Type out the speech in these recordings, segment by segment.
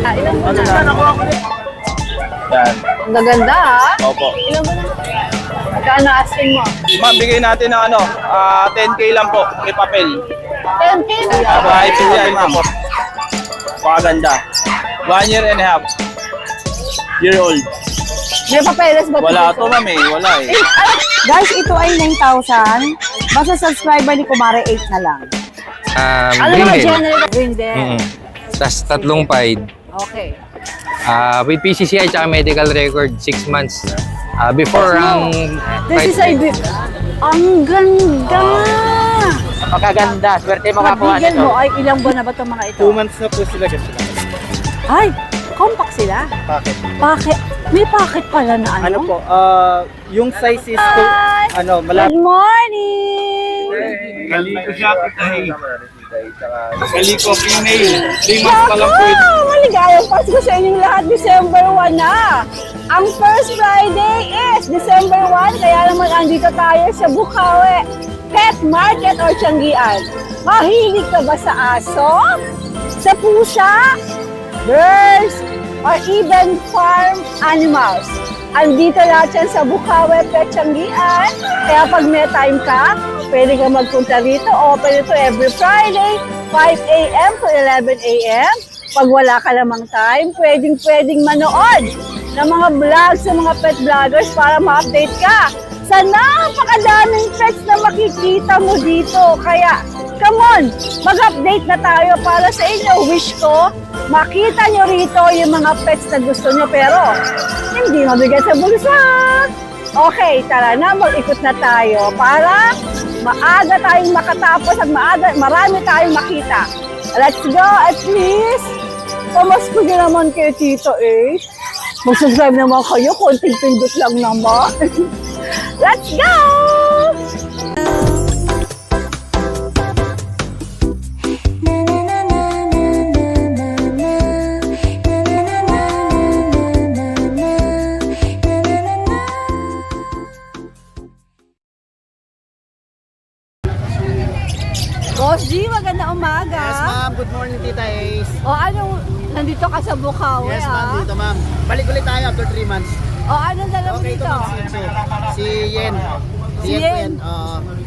Ilan mo na? Yan. Ang gaganda ha? Opo. Ilan mo na? Magkano asking mo? Ma'am, bigay natin ng 10K lang po. May papel. 10K na lang. Bahay po yan, ma'am. Pakaganda. 1 year and a half. Year old. May papeles ba? Wala to, ma'am eh. Wala eh. Guys, ito ay 9,000. Basta subscriber ni Kumare 8 na lang. Ano mga Brindle. general? Brindle. Tapos tatlong pied. Okay. With PCCI tsaka medical record, 6 months. Before ang This is a bit. Ang ganda! Napakaganda. Swerte makakuha Bigyan nito. mo ay ilang buwan na ba itong mga ito? 2 months na po sila kasi. Ay, compact sila. Bakit? Packet. May packet pala na ano? Ano po, yung size is to, Good malaki. morning! Kaliko siya, pitahe. Kaliko female. 3 months pa lang po ito. Wow! Maligayang Pasko sa inyong lahat. December 1 na. Ang first Friday is December 1. Kaya naman andito tayo sa Bukawi Pet Market or Tianggian. Mahilig ka ba sa aso? Sa pusa? Birds? Or even farm animals? Andito lahat yan sa Bukawi Pet Tianggian. Kaya pag may time ka, pwede ka magpunta rito. Open ito every Friday, 5 a.m. to 11 a.m. Pag wala ka lamang time, pwedeng manood ng mga vlogs sa mga pet vloggers para ma-update ka sa napakadaming pets na makikita mo dito. Kaya, come on, mag-update na tayo para sa inyo. Wish ko, makita nyo rito yung mga pets na gusto nyo pero hindi mabigat sa bulsa. Okay, tara na, mag-ikot na tayo para maaga tayong makatapos at marami tayong makita. Let's go at least. Pamasko din naman kay Tito eh. Mag-subscribe naman kayo, konting pindot lang naman. Let's go! Boss G, magandang umaga. Yes, ma'am. Good morning, Tita Ace. O ano, nandito ka sa Bukawi Yes, ma'am. ah? Dito, ma'am. Balik ulit tayo after 3 months. O anong dala mo Okay, ito, dito? ma'am. Si Yen. Si Yen po Yen. yan.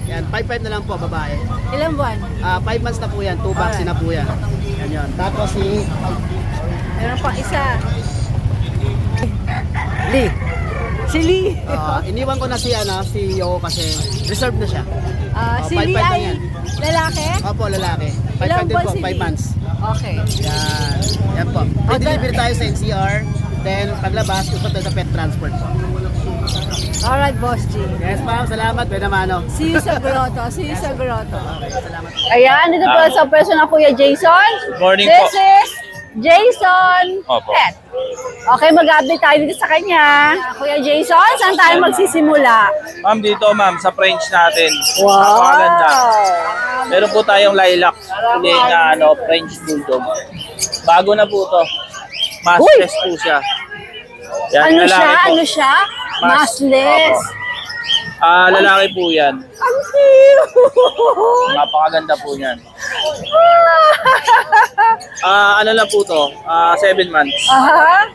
Yan, 5-5 na lang po, babae. Ilang buwan? 5 months na po yan. 2 vaccine na po yan. Yan yun. Tapos si Meron pang isa. Lee. Si Lee. Iniwan ko na si Yo kasi reserved na siya. Si 5'5" Lee lang ay yan. lalaki? Opo, lalaki. 5 Ilang din buwan po, si 5 Lee? months. Okay. Yan. Yan po. May delivery tayo sa NCR. Then, paglabas, usap tayo sa pet transport po. Alright, Boss G. Yes, ma'am. Salamat. Pwede mano. See you sa grotto. See you sa grotto. Okay, salamat. Ayan, dito po sa person na Kuya Jason. Morning This po. is Jason Opo. Pet. Okay, mag-update tayo dito sa kanya. Kuya Jason, saan tayo magsisimula? Ma'am, dito ma'am, sa French natin. Wow! Napakaganda. Meron po tayong lilac. Uli na French Bulldog. Bago na po to. Maskless po siya. Yan, Ano lalaki siya? po. Ano siya? Mas- Massless. Lalaki po yan. Ang cute! Napakaganda po yan. Ano lang po to? 7 months. Aha.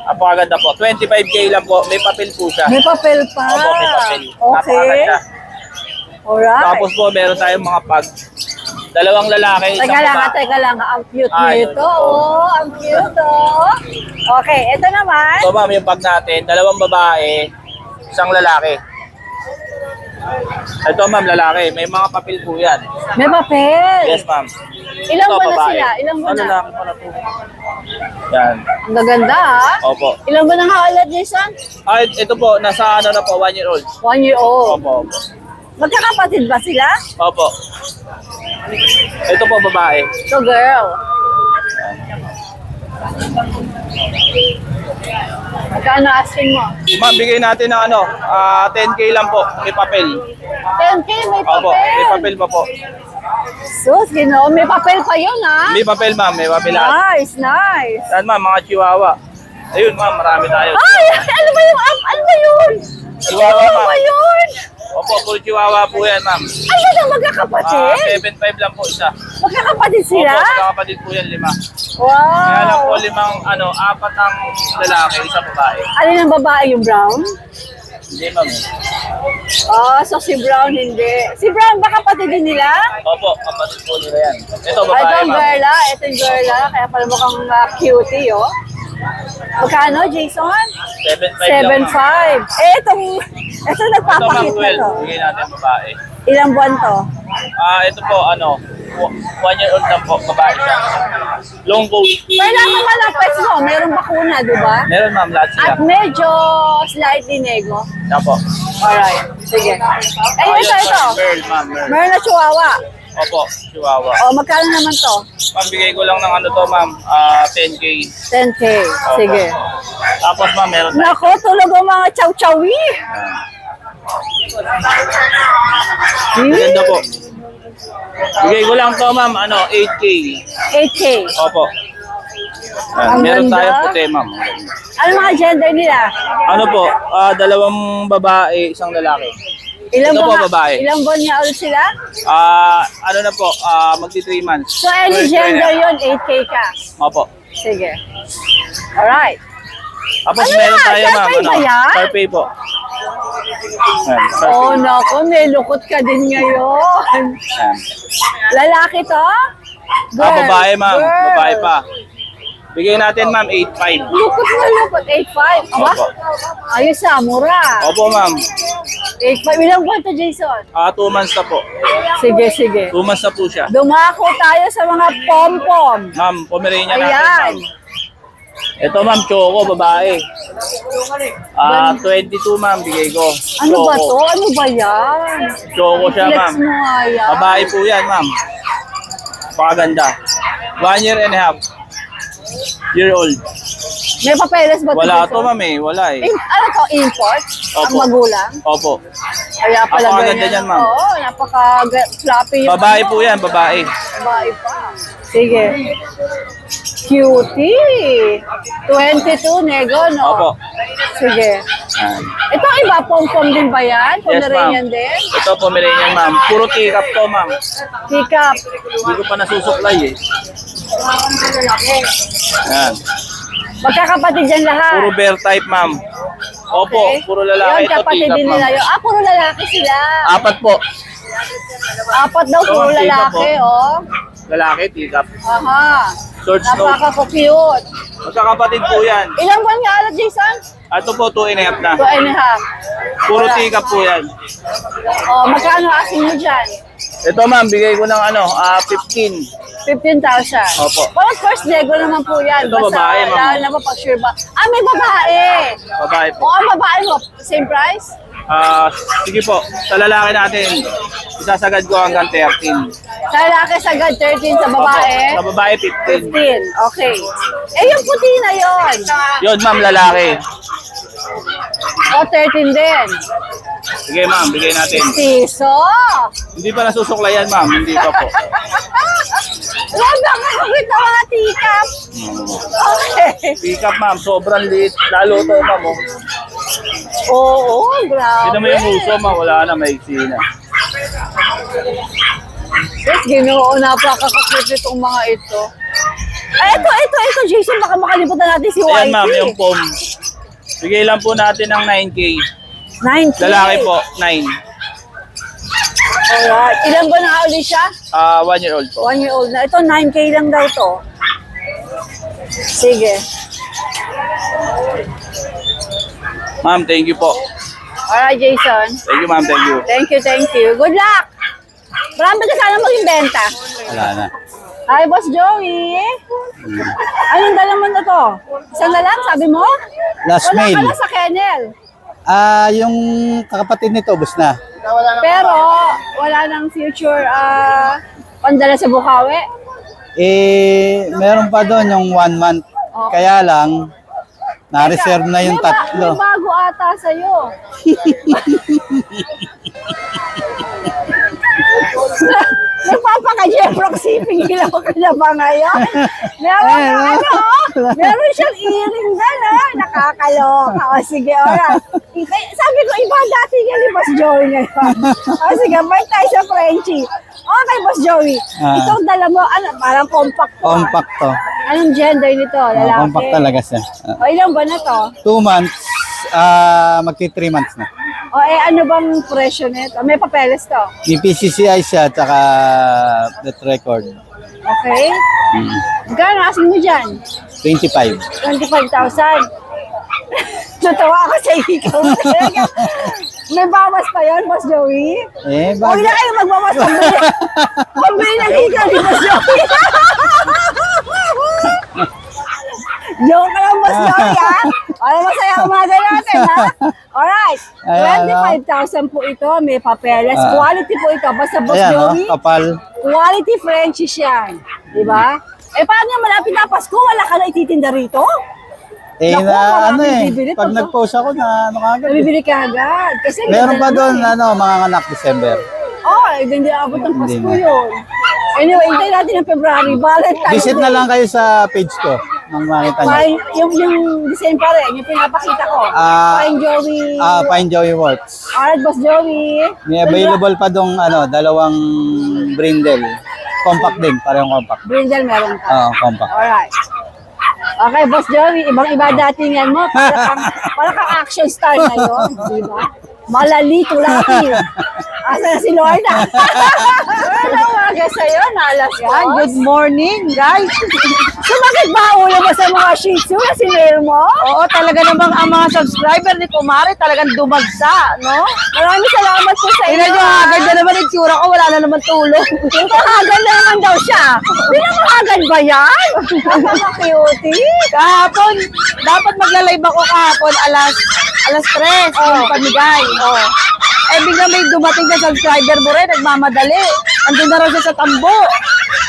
Napakaganda po. 25K lang po. May papel po siya. May papel pa. Opo, may papel. Okay. Napakaganda. Alright. Tapos po, meron tayong mga pag. Dalawang lalaki, isang Teka lang, babae. teka lang. Ang cute Ah, yun. nito. Oh, ang cute oh. Okay, ito naman. So ma'am, yung pag natin, dalawang babae, isang lalaki. Ito ma'am, lalaki. May mga papel po yan. May papel. Yes ma'am. Ilang Ito, buwan na babae. sila? Ilang buwan na? Lalaki pala po. Yan. Ang gaganda ha. Opo. Ilang buwan ang hakalat, Jason? Ito po, nasa na po, 1 year old. 1 year old. Opo, opo. Magkakapatid ba sila? Opo. Ito po, babae. So girl. Magkano asking mo? Ma'am, bigay natin ng 10K lang po. May papel. 10K, may papel. Opo, may papel pa po. Sus, Ginoo, may papel pa yun ha? May papel ma'am, may papel lahat. Nice, nice. Yan ma'am, mga chihuahua. Ayun ma'am, marami tayo. Ay, ano ba yung app? Ano ba yun? Chihuahua Ano ma'am. ba yun? Opo, full chihuahua po yan, ma'am. Ay, yun ang magkakapatid? 7.5 lang po isa. Magkakapatid sila? Opo, magkakapatid po yan, 5. Wow. Kaya lang po 4 ang lalaki, isa babae. Alin ang babae yung brown? Hindi, ma'am. Oh, so si Brown hindi. Si Brown ba kapatid din nila? Opo, kapatid po nila yan. Ito, Ito babae, ang ma'am. girla, ito yung girla. Kaya pala mukhang cutie, oh. Magkano, Jason? 7.5 lang, ma'am. 7.5. Eh, ito Ito, ma'am, nagpapakit na 12. to. Bigay natin babae. Ilang buwan to? Ito po, 1 year old lang po, babae siya. Long coat. Kailangan naman ang pets mo. Merong bakuna, di ba? Meron, ma'am, lahat sila. At medyo slightly nego. Yan po. Alright. Sige. Eh, ito, Ayun, ito. Merl, ma'am, Merl. Meron na chihuahua. Opo, chihuahua. O, magkano naman to? Pambigay ko lang ng ma'am, 10K. 10K. Sige. Tapos, ma'am, meron tayo. Nako, tulog ang mga chow-chowi. Maganda po. Bigay ko lang to, ma'am, 8K. 8K. Opo. Ang Meron ganda. tayong puti, ma'am. Ano mga gender nila? Ano po, 2 babae, 1 lalaki. Ilang Ito po, buwan- babae. Ilang buwan niya ulit sila? Ano na po, magti 3 months. So, any First gender trainer. yun, 8K ka. Opo. Sige. Alright. Tapos Ano meron yan? tayo, ma'am. Sharpay ba yan? Sharpay po. Ayan, Sharpay. Oh, nako, may lukot ka din ngayon. Ayan. Lalaki to? Babae, ma'am. Girl. Babae pa. Bigyan natin, ma'am, 8.5. Lukot na lukot, 8.5. Aba, Opo. ayos mura. Opo, ma'am. 8.5. Ilang buwan to, Jason? 2 months na po. Sige, sige. 2 months na po siya. Dumako tayo sa mga pom-pom. Ma'am, Pomeranian natin, Ayan. ma'am. Ito, ma'am, Choco, babae. 22, ma'am, bigay ko. Ano ba Choco. to? Ano ba yan? Choco siya, Flex ma'am. mo nga yan. Babae po yan, ma'am. Pakaganda. 1 year and a half. Year old. May papeles ba to, Wala Jason? to, ma'am, eh. Wala, eh. Ano to? Import? Ang Opo. magulang? Opo. Kaya pala Napakaganda ganyan. yan, ma'am. Oo, napaka-floppy yung Babae ano. po yan, babae. Babae pa. Sige. Cutie. 22, nego, no? Opo. Sige. Ayan. Ito iba, pom-pom din ba yan? Pomeranian din? Ito, Pomeranian, ma'am. Puro teacup to, ma'am. Pick up. Hindi ko pa nasusuklay, eh. Ayan. Magkakapatid yan lahat. Puro bear type, ma'am. Opo, Okay. puro lalaki. Yun, Ito, kapatid teacup, din nila ma'am. yun. Puro lalaki sila. 4 po. 4 daw, puro Ito, teacup lalaki, oh. Lalaki, teacup. Aha. Short snout. Napaka-cute. Magkakapatid po yan. Ilang buwan nga alat, Jason? Ito po, 2 and a half na. 2.5. Puro teacup po yan. Oh, magkano asin mo dyan? Ito, ma'am, bigay ko ng 15. 15,000. Opo. Well, first Lego naman po yan. Ito, babae, ma'am. Lalo na po pag sure ba. May babae. Babae po. O, ang babae mo, same price? Sige po, sa lalaki natin, isasagad ko hanggang 13. Sa lalaki sagad 13, sa babae Opo, sa babae, 15. 15. Okay. Eh, yung puti na yon. Yun, ma'am, lalaki. O, 13 din. Sige, ma'am, bigay natin. Piso. Hindi pa nasusuklayan, ma'am. Hindi pa po. Huwag na kakakita mga tikap. Okay. Pick up, ma'am. Sobrang liit. Lalo to, ma'am. Oh. Oo, grabe. Sino mo yung uso, ma'am? Wala na, maiksi na. Yes, ginoo, napakakakit itong mga ito. Ay, ito, Jason, baka makalimutan natin si Ayan, YT. ma'am, yung pom. Bigay lang po natin ng 9K. 9K. Lalaki po, 9. Alright. Ilan ba na ulit siya? 1 year old po. 1 year old na. Ito, 9K lang daw to. Sige. Ma'am, thank you po. Alright, Jason. Thank you, ma'am. Thank you. Thank you. Good luck! Marami ka sana maging benta. Wala na. Hi, Boss Joey. Anong dala mo na to? Isang na lang, sabi mo? Last Wala mail. ka lang sa kennel. Yung kakapatid nito, ubos na. Pero, wala nang future pandala sa Bukawi. Meron pa doon yung 1 month. Okay. Kaya lang, na-reserve na yung May tatlo. bago ata sa'yo. Nagpapaka-Jeffrock siping ilaw ka na ba ngayon? Meron siyang earring na, nakakaloka. O sige, alright. Sabi ko, iba dati yan, Boss Joey ngayon. Sige, balik tayo sa Frenchie. Okay, Boss Joey. Itong dala mo, parang compact to. Compact to. Anong gender nito? Lalaki? Compact talaga siya. O, ilang ba na to? 2 months, magti 3 months na. O, ano bang presyo nito? May papeles to. May PCCI siya, tsaka that record. Okay? Gano'n asking mo dyan? 25. 25,000. Natawa ako sa ikaw. May bawas pa yun, Boss Joey? Huwag na kayo magbawas. Pambili ng ikaw ni Boss Joey. Joke ka lang, Boss Joey, ha? Alam mo, masaya umaga natin, ha? Alright. 25,000 po ito. May papeles. Quality po ito. Basta, Boss Joey, kapal. quality Frenchies yan. Diba? Paano yung malapit na Pasko? Wala ka na ititinda rito? Naku, maraming bibili pag to. nag-post ako na agad. Nabibili ka agad. Kasi Meron ganda pa doon, naman mga anak December. hindi abot ng Pasko Hindi na. yun. Anyway, hintay natin ng February. Valentine's Visit na lang kayo sa page ko nang makita niyo. Yung design pa rin, yung pinapakita ko. Fine Joey. Fine Joey Works. Alright, Boss Joey. May available pa dong dalawang brindle. Compact din, parehong compact. Brindle meron ka. Compact. Alright. Okay, Boss Joey, ibang-iba datingan mo. Para kang action star ngayon, di ba? Malalito laki. Asa na si Lorna? Ano umaga sa'yo? Nalas ko. Yan, good morning, guys. Sumakit ba ang ulo mo sa mga shih tzu na sinare mo? Oo, talaga namang ang mga subscriber ni Kumare talagang dumagsa, no? Maraming salamat po sa inyo. Tingnan nyo, agad na naman yung tsura ko, wala na naman tulog. Yung kahagad na naman daw siya. Hindi na mahagad ba yan? Napaka-cutie. Kahapon, dapat magla-live ako kahapon alas 3, yung pamigay. Bigla may dumating na subscriber mo rin, nagmamadali. Andun na raw siya sa Tambo.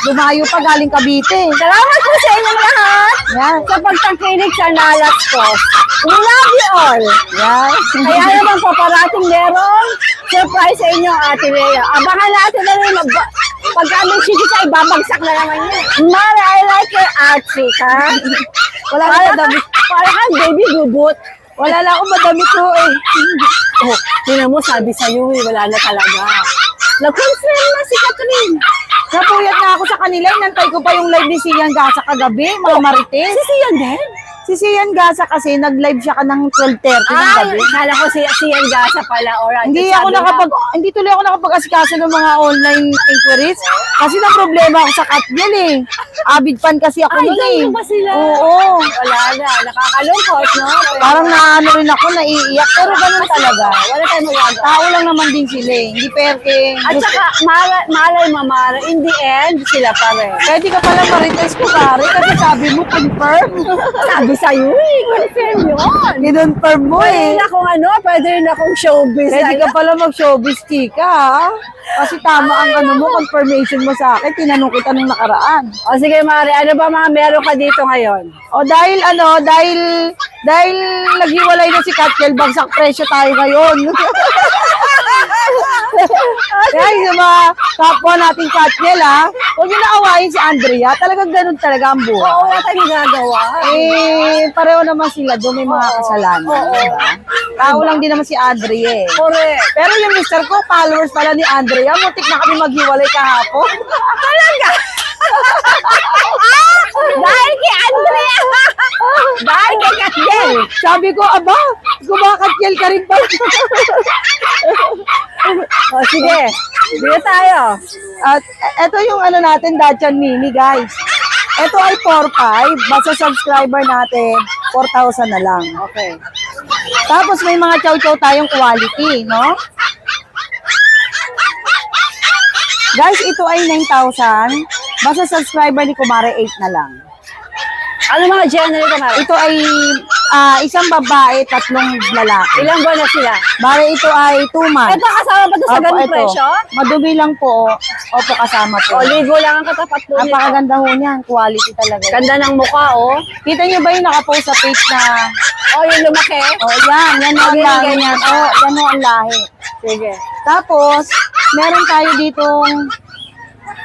Dumayo pa galing Cavite. Salamat po sa inyong lahat. Yan. Sa pagtangkilik sa nalas ko. We love you all. Yan. Kaya naman po parating merong surprise sa inyo, Ate Lea. Abangan natin na rin pagka may chiki sa ibabagsak na naman yun. Mara, I like your outfit, ha? Wala na madami. Para kang baby bubut. Wala na akong madami ko eh. Tingnan mo, sabi sa'yo, wala na talaga. Nag-confirm na si Catherine. Napuyat na ako sa kanila. Inantay ko pa yung live ni Sian Gasa kagabi, mga marites. Si Sian din? Si Sian Gasa kasi nag-live siya ka ng 12:30 ng gabi. Kala ko si Sian Gasa pala. Alright. Hindi tuloy ako nakapag-asikaso ng mga online inquiries. Kasi nang problema ako sa Katniel eh. Avid fan kasi ako nun eh. ganun ba sila? Oo. Wala na. Nakakalungkot, no? Parang naano rin ako, naiiyak. Pero ganun talaga. Wala tayong magagawa. Tao lang naman din sila eh. Hindi perte. At saka, malay mamara, in the end, sila pa rin. Pwede ka pala marites ko pare kasi sabi mo confirm. Sabi sa'yo, confirm yun. Kinonfirm mo Pwede eh. rin akong pwede rin akong showbiz. Pwede ka pala mag-showbiz, chika, ha? Kasi tama ang confirmation mo sa akin. Tinanong kita nung nakaraan. O sige, Mari, ano ba mga meron ka dito ngayon? O dahil dahil naghiwalay na si Katniel, bagsak presyo tayo ngayon. Kaya yung mga kapwa nating Katniel, ha? Huwag niyo naawayin si Andrea. Talagang ganun talaga ang buhay. Oo, wala tayong gagawa. Pareho naman sila doon, may mga kasalanan. Diba? Tao lang din naman si Andrea eh. Correct. Pero yung mister ko, followers pala ni Andrea, mutik na kami maghiwalay kahapon. Talaga? Dahil kay Andrea. Dahil kay Katniel. Sabi ko, aba, kumakatiyel ka rin pala. O sige, dito tayo. At eto yung natin, Dacian Mini, guys. Ito ay 4.5, basta subscriber natin, 4,000 na lang. Okay. Tapos may mga chow-chow tayong quality, no? Guys, ito ay 9,000, basta subscriber ni Kumare 8 na lang. Ano mga gender ito, Mari? Ito ay isang babae, 3 lalaki. Ilang buwan na sila? Bale, ito ay 2 months. Ito kasama ba ito sa Opo, ganung ito. presyo? Madumi lang po. Opo, kasama po. O, ligo lang ang katapat po nito. Napakaganda ho niyan. Quality talaga. Ganda ng mukha, oh. Kita niyo ba yung nakapost sa page na, Oh, yung lumaki. yan ho ang lahi ganyan. niyan. Yan ho ang lahi. Sige. Tapos, meron tayo ditong,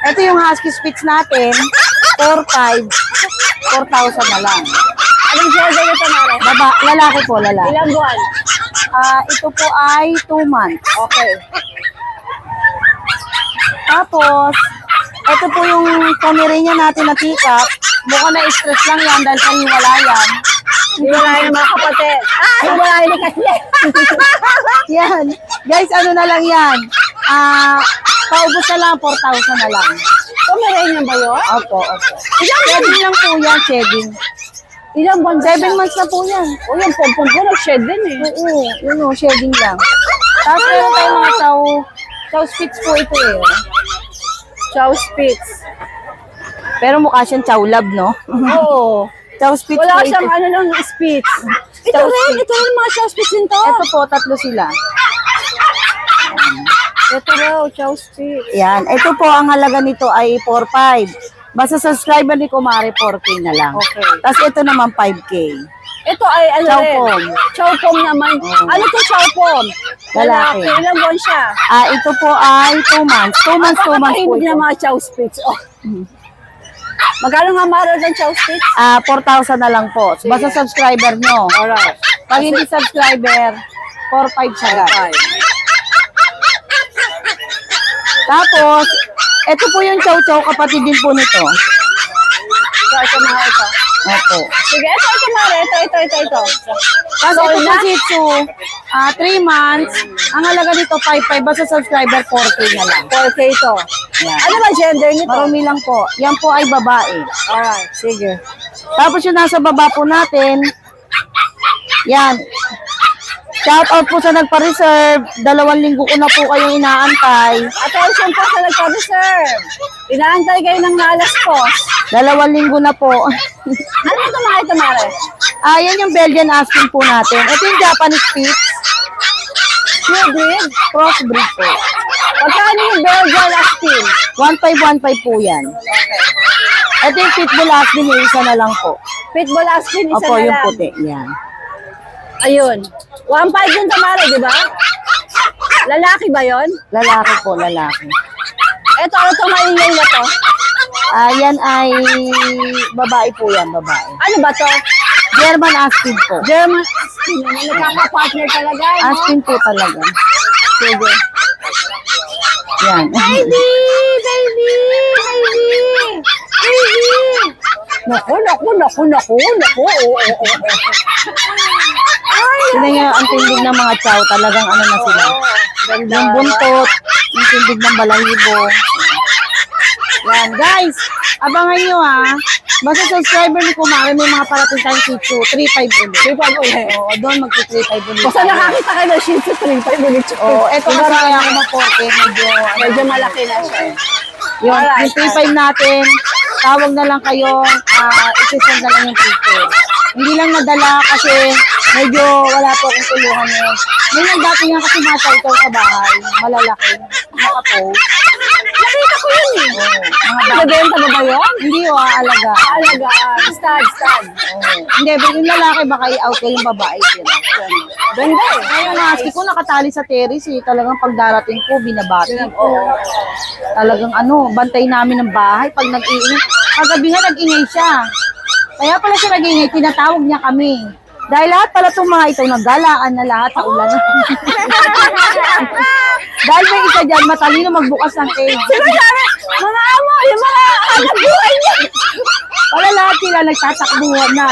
ito yung Husky Spitz natin, 4,500, 4,000 na lang. Ano Anong gender nito, Mare? Lalaki po, lalaki. Ilang buwan? Ito po ay 2 months. Okay. Tapos, ito po yung Pomeranian natin na teacup. Mukhang na-stress lang yan dahil sa hiwalayan. Hiwalayan ng mga kapatid. Hiwalayan ni kasi. Yan. Guys, ano na lang yan? Paubos na lang, 4,000 na lang. Pomeranian ba yun? Opo. Shedding lang po yan, shedding. Ilang buwan? 7 months na po yan. O yung pompom ko, nag-shed din eh. Oo, yun o, shedding lang. Tapos meron tayong mga chow spits po ito eh. Chow Spitz. Pero mukha siyang chow lab, no? Oo. Chow spits Wala po siyang ito. ano lang, Spitz. Ito Chow rin, Spitz. ito rin mga Chow Spitz din to. Ito po, 3 sila. Ito raw, Chow Spitz. Yan. Ito po, ang halaga nito ay 4,500. Basta subscriber ni Kumare, 4K na lang. Okay. Tapos ito naman, 5K. Ito ay ano Chow rin? Pom. Chow Pom naman. Ano to Chow Pom? Lalaki. Ilang buwan siya? Ito po ay 2 months. 2 months po Napakahilig ito. na mga Chow Spitz. Oh. Magkano nga maro ng Chow Spitz? 4,000 na lang po. Basta subscriber nyo. Alright. Pag hindi subscriber, 4,500 siya guys. Tapos, ito po yung chow chow, kapatid din po nito. So, ito mga ito. Opo. Sige, ito Mare. Ito. Tapos ito po Shih Tzu, 3 months. Ang halaga nito, 5,500. Basta subscriber, 4K na lang. 4K ito. Yan. Ano ba gender nito? Marami lang po. Yan po ay babae. Alright, sige. Tapos yung nasa baba po natin, yan. Shout out po sa nagpa-reserve. 2 linggo ko na po kayong inaantay. Attention po sa nagpa-reserve. Inaantay kayo ng nalas po. 2 linggo na po. Ano ito mga ito, Mare? Yan yung Belgian Aspen po natin. Ito yung Japanese Spitz. Pure breed? Crossbreed po. Pagkano yung Belgian Aspen? 1,515 po yan. Ito yung Pitbull Aspen, yung isa na lang po. Pitbull Aspen, isa Opo, na yung lang. puti. Yan. Ayun. 1.5 yung tamara, di ba? Lalaki ba yon? Lalaki po, lalaki. Eto, ano to maingay na to? Yan ay babae po yan, babae. Ano ba to? German Aspen po. German Aspen. Nagkaka-partner talaga, no? Aspen po talaga. Sige. Yan. Baby! Naku. Oo. Sila nga ang tindig ng mga chow, talagang ano na sila. Ganda. Yung buntot, yung tindig ng balahibo. Yan, guys. Abangan nyo Basta subscriber ni Kumare, may mga parating tayong Shih Tzu. 3,500 ulit. 3.5 ulit. Oo, doon magti-3,500 ulit. Basta nakakita kayo ng Shih Tzu 3.5 ulit. Oo, eto kasi kaya ako ma-porke. Medyo malaki na siya. Yung, Alright, yung 3,500 natin, tawag na lang kayo, isisend na lang yung picture. Hindi lang nadala kasi medyo wala po akong tulungan yun. Ngayon dati nga kasi nasa ito sa bahay, malalaki, naka-post. Nakita ko yun eh. Oo, mga bata. Nabenta mo ba yun? Hindi alaga. Alagaan. Stud. Oo. Hindi, pero yung lalaki baka i-out ko yung babae sila. Ganda eh. Kaya nga, ko nakatali sa terrace eh. Talagang pagdarating ko, binabati ko. Talagang bantay namin ng bahay pag nag-iingay. Kagabi nga nag-ingay siya. Kaya pala siya nag-ingay, tinatawag niya kami. Dahil lahat pala itong mga ito, naggalaan na lahat sa ulan. Dahil may isa dyan, matalino magbukas ng cage. Sino sabi? Mga amo, yung mga hanap buhay niya. Wala lahat sila nagtatakbuhan na.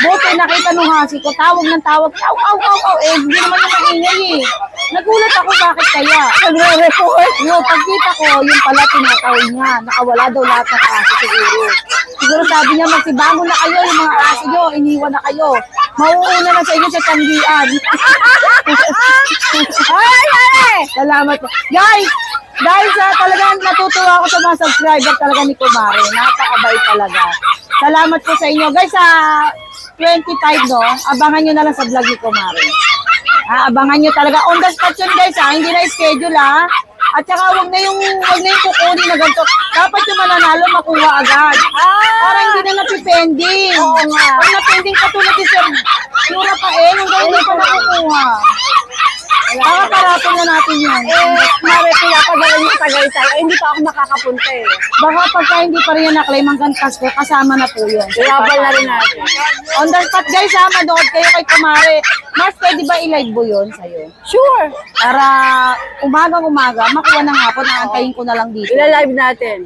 Buti nakita nung hasi ko, tawag ng tawag. Aw. Hindi naman yung maingay eh. Nagulat ako bakit kaya. Nagre-report. Yo, pagkita ko, yung pala tinatawag niya. Nakawala daw lahat ng aso siguro. Siguro sabi niya, magsibangon na kayo, yung mga aso niyo, iniwan na kayo. Mauuna na sa inyo sa tanggian. Ay! Salamat po. Guys, dahil sa talagang natutuwa ako sa mga subscriber talaga ni Kumare. Napakabait talaga. Salamat po sa inyo. Guys, sa 25, abangan nyo na lang sa vlog ni Kumare. Abangan nyo talaga. On the spot yun, guys, Hindi na schedule, At saka wag na yung kukunin na ganito. Dapat yung mananalo makuha agad. Para hindi na napipending. Oo nga. Pag napending katulad ni Sir Yura pa hanggang hindi pa nakukuha. Kakaparapin na natin yun. Mare, pinapadala niyo sa Tagaytay. Ay, hindi pa ako makakapunta eh. Baka pagka hindi pa rin yan na-claim hanggang Pasko, kasama na po yun. Ilabal na rin natin. On the spot guys ha, manood kayo kay Kumare. Mars, pwede ba i-live mo yun sa'yo? Sure. Para umagang-umaga, makuha ng hapon, naantayin ko na lang dito. Ila-live natin.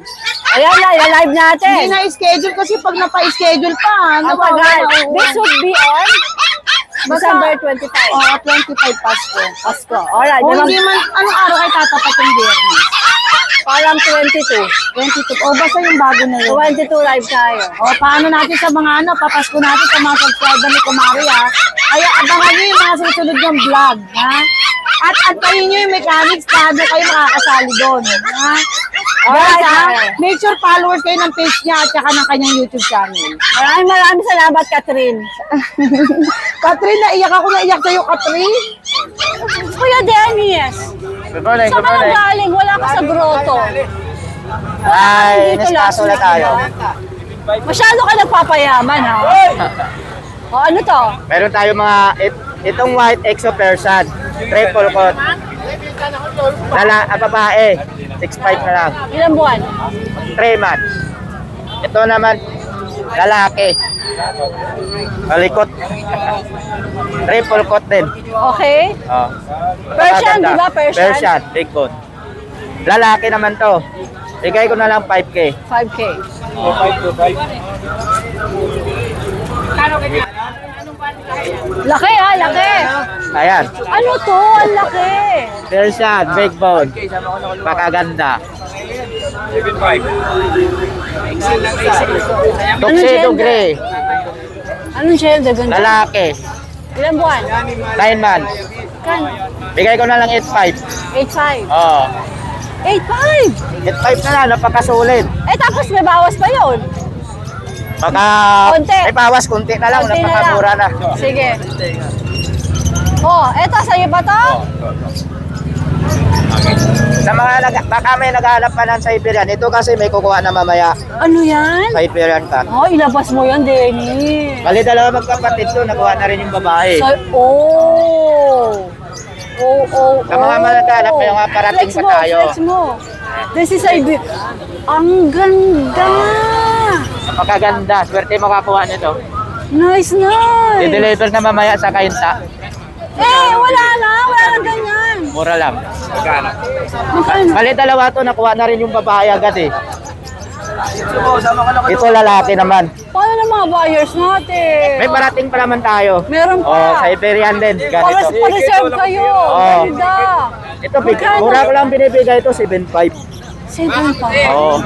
Ayan na, ila-live natin. Hindi na-schedule kasi pag napa-schedule pa, Ang tagal. This would be on December 25. Oo, 25 Pasko. Pasko. Alright. O hindi man, anong araw kayo tatapat yung Biyernes? Parang 22. 22. O basta yung bago na yun. 22 live tayo. O paano natin sa mga papasko natin sa mga subscriber ni Kumari ha? Kaya abangan nyo yung mga susunod ng vlog, ha? At antayin nyo yung mechanics paano kayo makakasali doon, ha? Guys, ha? Make sure followers kayo ng page niya at saka ng kanyang YouTube channel. Maraming salamat, Catherine. Katrin, naiyak sa'yo, Katrin. Kuya Dennis, saan ka nagaling? Wala ka sa grotto. Ay, Dito nespaso last na tayo. week. Masyado ka nagpapayaman, ha? O, ano to? Meron tayo mga, itong white exo Persian, triple coat. Babae, 6'5 na lang. Ilang buwan? 3 months. Ito naman, lalaki. Malikot. Triple coat din. Okay. Oh. Persian, Maganda. di ba? Persian? Persian, big bone. Lalaki naman to. Bigay ko na lang 5K. 5K. Laki, ha? Laki. Ayan. Ano to? Ang laki. Persian, big bone. Pakaganda. Tuxedo gender? gray. Anong gender? Ganda? Lalaki. Ilang buwan? 9 months. Kan? Bigay ko na lang 8.5. 8.5. Oo. 8.5. 8.5 na lang, napakasulit. Eh, tapos may bawas pa yun. Baka Konti. may bawas, kunti na lang, Konti na napakamura na. Sige. Oh, eto, sa'yo ba to? Sa mga baka may naghahanap pa ng Siberian, ito kasi may kukuha na mamaya. Ano yan? Siberian cat. Oh, ilabas mo yan, Denny. Bali dalawa magkapatid to, nakuha na rin yung babae. Oh. Sa mga naghahanap, may mga parating Flex pa mo, tayo. Flex mo. This is ang ganda. Napakaganda, swerte makakuha nito. Nice. I-deliver na mamaya sa kainta. Wala na ganyan. Mura lang. Magkano? Bali dalawa to, nakuha na rin yung babae agad eh. Ito lalaki naman. Paano ng mga buyers natin? May parating pa naman tayo. Meron pa. Oh, Siberian din. Ganito. Pa-reserve kayo. Oh. Ganda. Ito, Magkano? mura ko lang binibigay ito, 7.5. Sentence pa. Oo.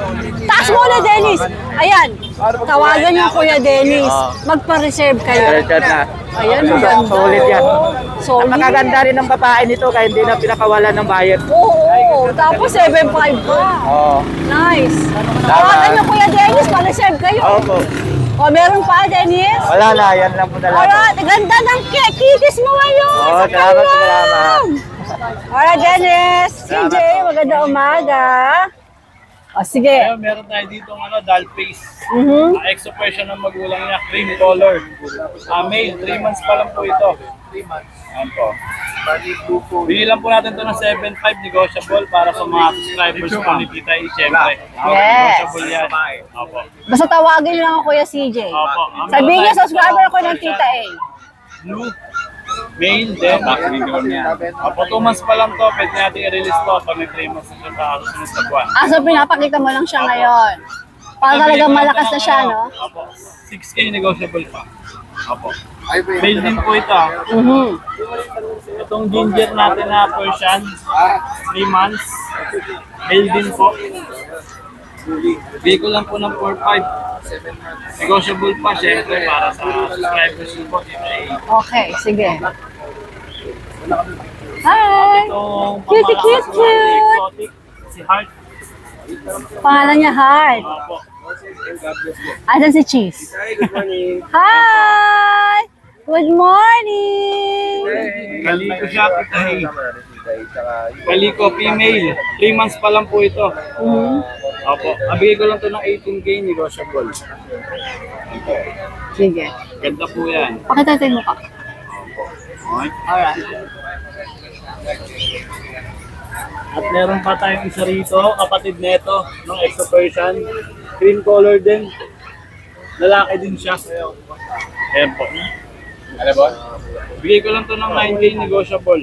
Taas mo na, Dennis. Ayan. Tawagan niyo Kuya Dennis. Oo. Magpa-reserve kayo. Diyan na. Ayan, ang ganda. Solid yan. Solid. Napakaganda rin ng babae nito kaya hindi na pinakawalan ng bayad. Oo. Tapos 7.5 pa. Oo. Nice. Tawagan niyo Kuya Dennis. Pa-reserve kayo. Opo. O, meron pa, Dennis? Wala na, yan lang po na lang. Alright, ganda ng kitis mo ngayon. Oo, sa salamat, Kalong. salamat. Alright, Dennis. CJ, maganda umaga. O, sige. Ayun, meron tayo dito doll face. Exo version ng magulang niya, cream color. Male, 3 months pa lang po ito. 3 months. Ayan po. Binilang po natin ito ng 7.5 negotiable para sa mga subscribers po ni Tita E. Siyempre. Yes. Negotiable yan. Opo. Basta tawagin niyo lang ako, Kuya CJ. Opo. Sabihin niyo, subscriber ko ng Tita A. Blue. Male, then back niya. Opo, 2 months pa lang to. Pwede natin i-release to pag may 3 months na siya sa susunod na buwan. So pinapakita mo lang siya ngayon. Para talagang malakas na siya, no? Opo. 6K negotiable pa. Opo. Male din po ito. Itong ginger natin na Persian, 3 months. Male din po. Bigay ko lang po ng 4.5. Negotiable pa syempre para sa subscribers po. Okay, sige. Hi! Itong Cute, cute, cute! exotic, si Heart. Pangalan niya Heart. Opo. Asan si Cheese? Hi! Good morning! Kaliko siya, Titahi. Kaliko, female. 3 months pa lang po ito. Opo. Abigay ko lang to ng 18K negotiable. Sige. Ganda po yan. Pakita tayo mo ka. Okay. Alright. At meron pa tayong isa rito, kapatid neto, ng Exo Persian. Cream color din. Lalaki din siya. Ayan po. Ano ba? Bigay ko lang to ng 9K negotiable.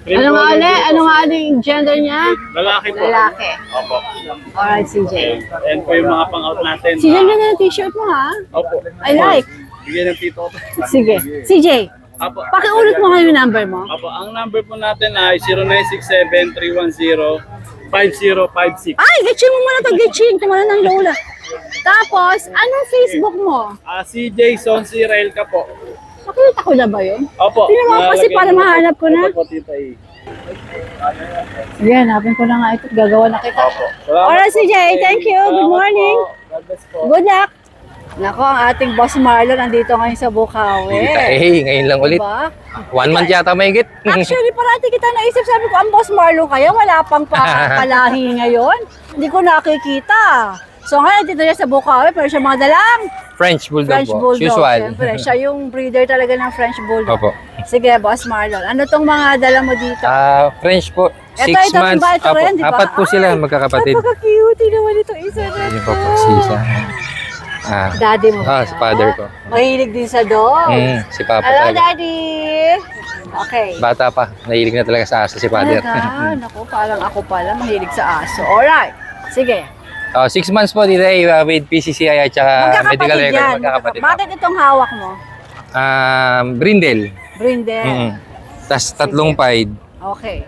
Cream Ano nga color ulit? din. Ano nga ulit yung gender niya? Lalaki po. Lalaki. Opo. Alright, CJ. Ayan po yung mga pang-out natin. CJ, ganda ng t-shirt mo ha? Opo. I like. Bigay ng tito. Sige. CJ, Opo. pakiulit mo nga yung number mo. Opo. Ang number po natin ay 0967-310-5056. Ay, gitching mo muna to, gitching. Tumala ng lola. Tapos, anong Facebook mo? Si Jason C. Raelka po. Nakita ko na ba yun? Opo. Tingnan mo kasi nalagay para mo. mahanap ko na. Opo, tita E. Sige, hanapin ko na nga ito. Gagawa na kita. Opo. Salamat Alright, po, CJ. Tita E. Thank you. Good Salamat morning. po. God bless po. Good luck. Nako, ang ating boss Marlon nandito ngayon sa Bukawi. Tita A, ngayon lang ulit. Diba? 1 month yata mahigit. Actually, parati kita naisip. Sabi ko, ang boss Marlon kaya wala pang pakalahi ngayon. Hindi ko nakikita. So ngayon, dito siya sa Bukawi, pero siya mga dalang French Bulldog French po. Bulldog. Usual. Siyempre, siya yung breeder talaga ng French Bulldog. Opo. Sige, boss Marlon. Ano tong mga dala mo dito? French po. 6 Ito, months. ito rin, di ba? Apat po sila magkakapatid. Napaka-cute naman ito isa na Yun to. po po, si isa. Daddy mo. Si father ko. Mahilig din sa dog. Si Papa Hello, talaga. Daddy! Okay. Bata pa. Nahilig na talaga sa aso si father. Talaga? Naku, parang ako pala mahilig sa aso. Alright. Sige. 6 months po dito with PCCI at saka medical Magkakapatid record. yan. Magkakapatid. Bakit itong hawak mo? Brindle. Brindle. Tapos 3 pied. Okay.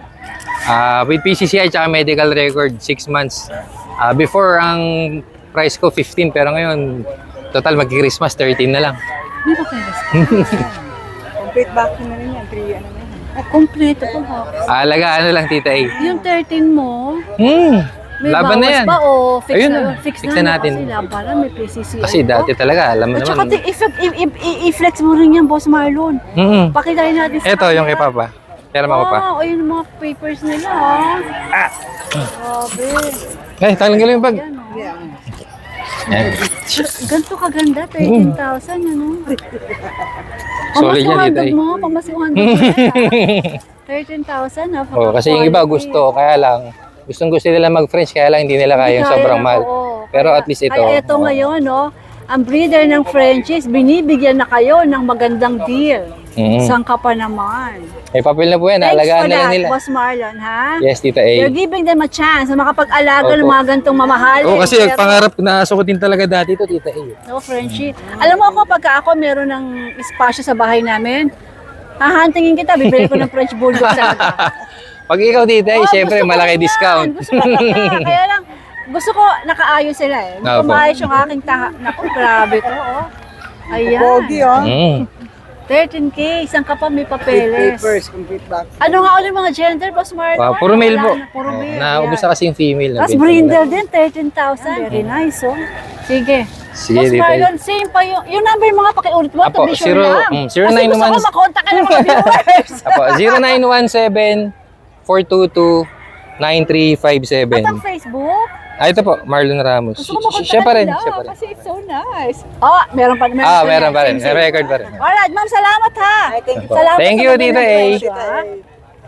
With PCCI at saka medical record, 6 months. Before, ang price ko 15, pero ngayon, total mag-Christmas, 13 na lang. Hindi ba kayo Complete vaccine na rin yan. 3 ano na yan. Complete po ha. Alaga, ano lang, Tita A. Yung 13 mo, may Laban na bawas yan. ba o fix Ayun na na. yun? Fix Fix na, na natin. natin. Kasi laban may PCCI Kasi po. dati talaga, alam mo At saka naman. i-flex mo rin yan, Boss Marlon. Pakilayin natin sa Ito, yung kay Papa. Pera mo pa. Wow, ayun yung mga papers nila ha. Grabe. Ay, tanggalin yung bag. Yan o. Yan. Ganito kaganda, 13,000 ano. Solid yan, Tita A. mo, pamasuhan mo. 13,000 ha. Kasi yung iba gusto, kaya lang, gustong-gusto nila mag-French, kaya lang hindi nila kaya yung sobrang mahal. Pero at least ito. Kaya ito ngayon, no, ang breeder ng Frenchies, binibigyan na kayo ng magandang deal. Sangka pa naman. May papel na po yan, Thanks alagaan for na lang that, nila. Boss Marlon, ha? Yes, Tita You're A. giving them a chance na makapag-alaga ng Opo. mga gantong mamahalin. Oo, kasi pangarap na sukutin talaga dati ito, Tita A. No, Frenchie. Alam mo ako, pagka ako meron ng espasyo sa bahay namin, hahantingin kita, bibili ko ng French Bulldog talaga. Pag ikaw, Tita A, Oh, syempre gusto ko malaki rin yan. discount. Gusto ko rin yan. Kaya lang, gusto ko nakaayos sila eh. Opo. Kumayos yung aking taha. Naku, grabe to, oh. Ayan. Pogi, oh. 13K, isang ka pa may papeles. complete box. Ano nga ulit mga gender, Boss Marlon? Puro male po. Puro male. Naubos na kasi yung female. Tapos brindle din, 13,000. Very nice, oh. Sige. Sige, Boss Tita A. Marlon, same pa yung number mga pakiulit mo, Apo, to be sure lang. 09 Kasi gusto ko naman- makontak ka ng mga viewers. Apo, 0917-422-9357. At ang Facebook? Ito po, Marlon Ramos. Gusto ko makontak Siya pa rin. nila Siya pa rin. kasi it's so nice. Oh, meron pa. Meron pa rin. May record pa rin. Alright, ma'am, salamat ha. Opo. Salamat Thank sa you, magandang Tita A. presyo, ha.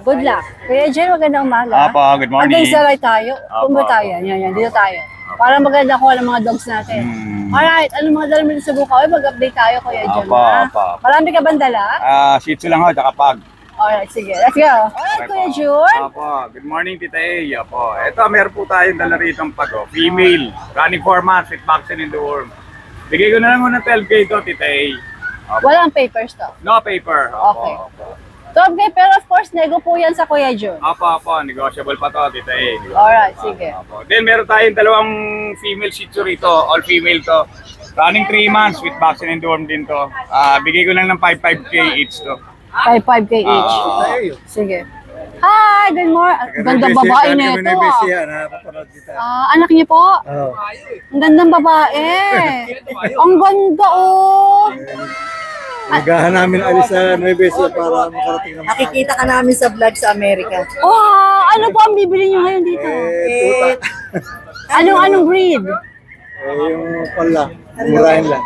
Good luck. Kuya Jen, magandang umaga. good morning. Hanggang salay tayo. Apo, Kumba tayo. Yan, dito tayo. Para maganda ko ng mga dogs natin. Alright, ano mga dala mo dito sa Bukawi? Mag-update tayo, Kuya Jen. Apo, ha? apo. Marami ka bang dala? Shih Tzu lang ho, tsaka pag. Alright, sige. Let's go. Alright, Kuya Jun. Apo, good morning Tita A. Apo, eto meron po tayong dala rito ng pag, female, running 4 months with vaccine in the worm. Bigay ko na lang muna 12K to Tita A. Apo. Walang papers to. No paper. Okay. Apo. 12K, pero of course, nego po yan sa Kuya Jun. Apo, negotiable pa to Tita A. Alright, sige. Apo. Then meron tayong dalawang female Shih Tzu rito, all female to. Running 3 months with vaccine in the worm din to. Bigay ko lang ng 5K each to. 5K each. Sige. Hi, good morning. Ganda babae na ito. Anak niyo po? Ang gandang babae. Ang ganda oh. Nagahan namin alis sa Nueva Ecija para makarating ng Nakikita ka namin sa vlog sa Amerika. Wow, ano po ang bibili niyo ngayon dito? Anong breed? yung pala, murahin lang.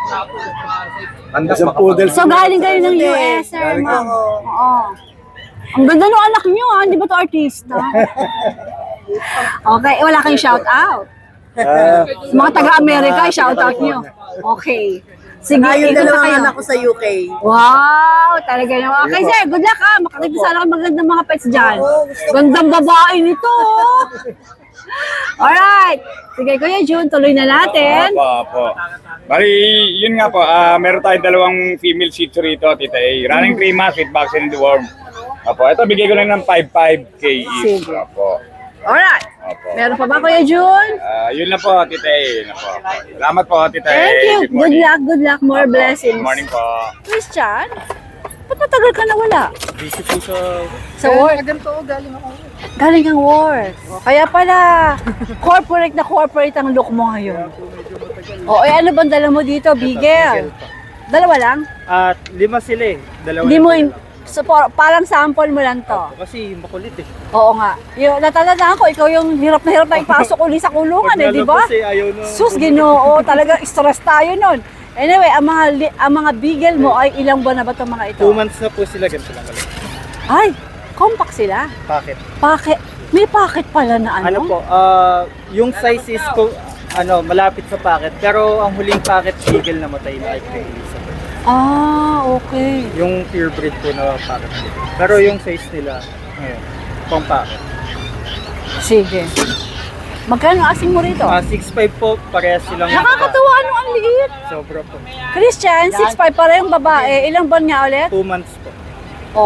Isang poodle. So galing kayo ng US, sir, Galing ma'am. ako. Oo. Ang ganda ng anak niyo, ha? Hindi ba to artista? Okay, wala kayong shout out. Mga taga-Amerika, shout out niyo. Okay. Sige, Ayun ikot na dalawang kayo. anak ko sa UK. Wow, talaga naman. Okay, sir, good luck ha. Makakita sana kayo magandang mga pets dyan. Gandang babae nito. Oh. Alright. Sige, Kuya June, tuloy na natin. Opo. Bali, yun nga po, meron tayong dalawang female shih tzu rito, Tita A. Running 3 months with vaccine and deworm. Opo, ito bigay ko lang ng 5.5K each. Sige. Opo. Alright. Opo. Meron pa ba, Kuya June? Yun lang po, Tita A. Yun lang po. Salamat po, Tita A. Thank you. Good morning. Good luck. More Opo. blessings. Good morning po. Christian, ba't matagal ka na wala? Busy po Sa work? Ganito, galing ako. Galing kang work. O, kaya pala, corporate ang look mo ngayon. O, ano bang dala mo dito, Bigel? Dalawa lang? At 5 sila eh. Dalawa Hindi lang mo, sila. so, parang sample mo lang to. Kasi makulit eh. Oo nga. Yung natatandaan ko, ikaw yung hirap na ipasok uli sa kulungan eh, di ba? nalabas eh, ayaw na. Sus, Ginoo, talaga stress tayo nun. Anyway, ang mga Bigel mo ay ilang buwan na ba itong mga ito? 2 months na po sila, ganito lang kalit. Ay, compact sila. Bakit? Packet. May packet pala na ano? Ano po, yung size is ko, malapit sa packet. Pero ang huling packet, Beagle namatay na kay Queen Elizabeth. Okay. Yung pure breed po na packet. Pero yung size nila, ngayon, pang packet. Sige. Magkano asing mo rito? 6'5 po, parehas silang Nakakatuwa, ano ang liit. sobra po. Christian, 6'5 parehong babae. Ilang buwan nga ulit? 2 months po.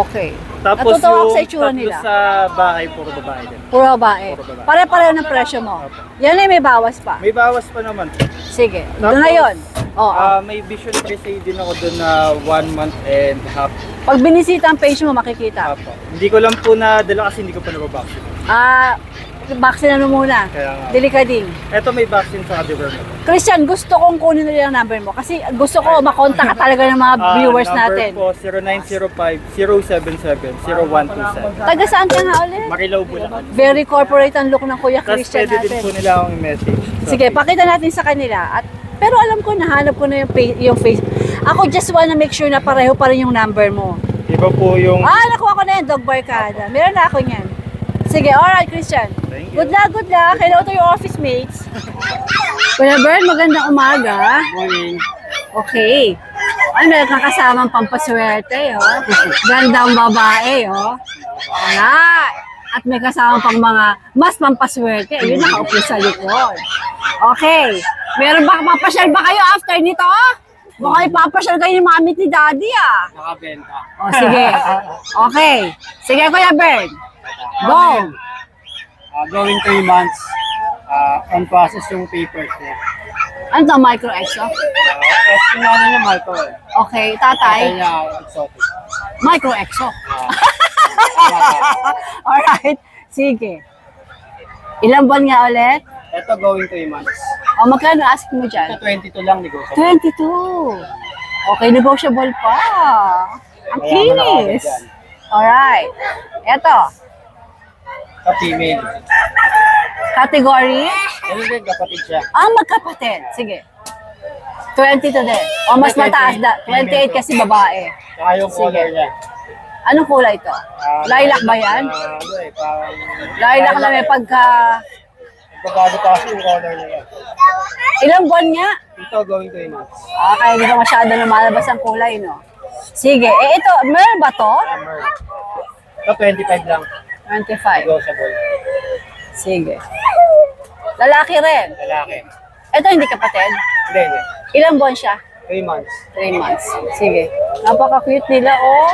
Okay. Tapos Natutuwa ako yung sa itsura tatlo nila. sa bahay, puro babae din. Puro babae. Puro babae. Pare-pareho ng presyo mo. Yan ay may bawas pa. May bawas pa naman. Sige. Doon na yun. Oo. May vision crusade din ako doon na 1 month and a half. Pag binisita ang page mo, makikita. Apo. Hindi ko lang po nadala kasi hindi ko pa nababaksin. Vaccine ano muna. Kaya nga. Delicading. Eto may vaccine sa deworm ako. Christian, gusto kong kunin nila yung number mo kasi gusto ko makontak ka talaga ng mga viewers natin. Number po 0905-077-0127. Taga saan ka nga ulit? Marilaw Bulacan. Very corporate ang look ng Kuya Tapos Christian pwede din po natin. nila akong message. Sige, pakita natin sa kanila. Pero alam ko, nahanap ko na yung face. Ako just wanna make sure na pareho pa rin yung number mo. Iba po yung... Nakuha ko na yung dog barkada. Meron na ako niyan. Sige, alright, Christian. Thank you. Good luck, good luck. Hello to your office mates. Kuya Bern, magandang umaga. Morning. Okay. Ay, meron kang kasamang pampaswerte, oh. Gandang babae, oh. Alright. At may kasama pang mga mas pampaswerte. Ayun, nakaupo sa likod. Okay. Meron ba, papasyal ba kayo after nito? Baka ipapasyal kayo ni mami ni daddy, ah. Nakabenta. O, sige. Okay. Sige, Kuya Bern. Go. Going 3 months. On process yung papers niya. Ano to, micro exo? Estimado niya, Michael. Okay, tatay. Kaya exotic. Micro exo. Alright. Sige. Ilang buwan nga ulit? Ito going 3 months. O, magkano ask mo dyan? 22 lang negosyo. 22. Okay, negotiable pa. Ang kinis. Alright. Eto. Sa female. Category? Ano din, kapatid siya. Magkapatid. Sige. 22 din. O, mas mataas da. 28 kasi babae. Saka yung color niya. Anong kulay ito? Lilac ba yan? Parang... Lilac na may pagka... Babago pa kasi yung color niya. Ilang buwan nga? Ito going 3 months. Kaya hindi ko masyado lumalabas ang kulay, no? Sige. Ito, meron ba to? Ito 25 lang. 25. Negotiable. Sige. Lalaki rin. Lalaki. Ito hindi kapatid. Hindi. Ilang buwan siya? 3 months. 3 months. Sige. Napaka-cute nila, oh.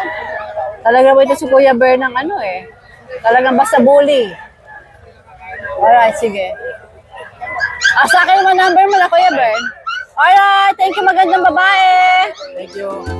Talaga ba ito si Kuya Bern ng ano eh? Talagang basta bully. Alright, sige. Sa akin naman number mo na, Kuya Bern. Alright, thank you, magandang babae. Thank you.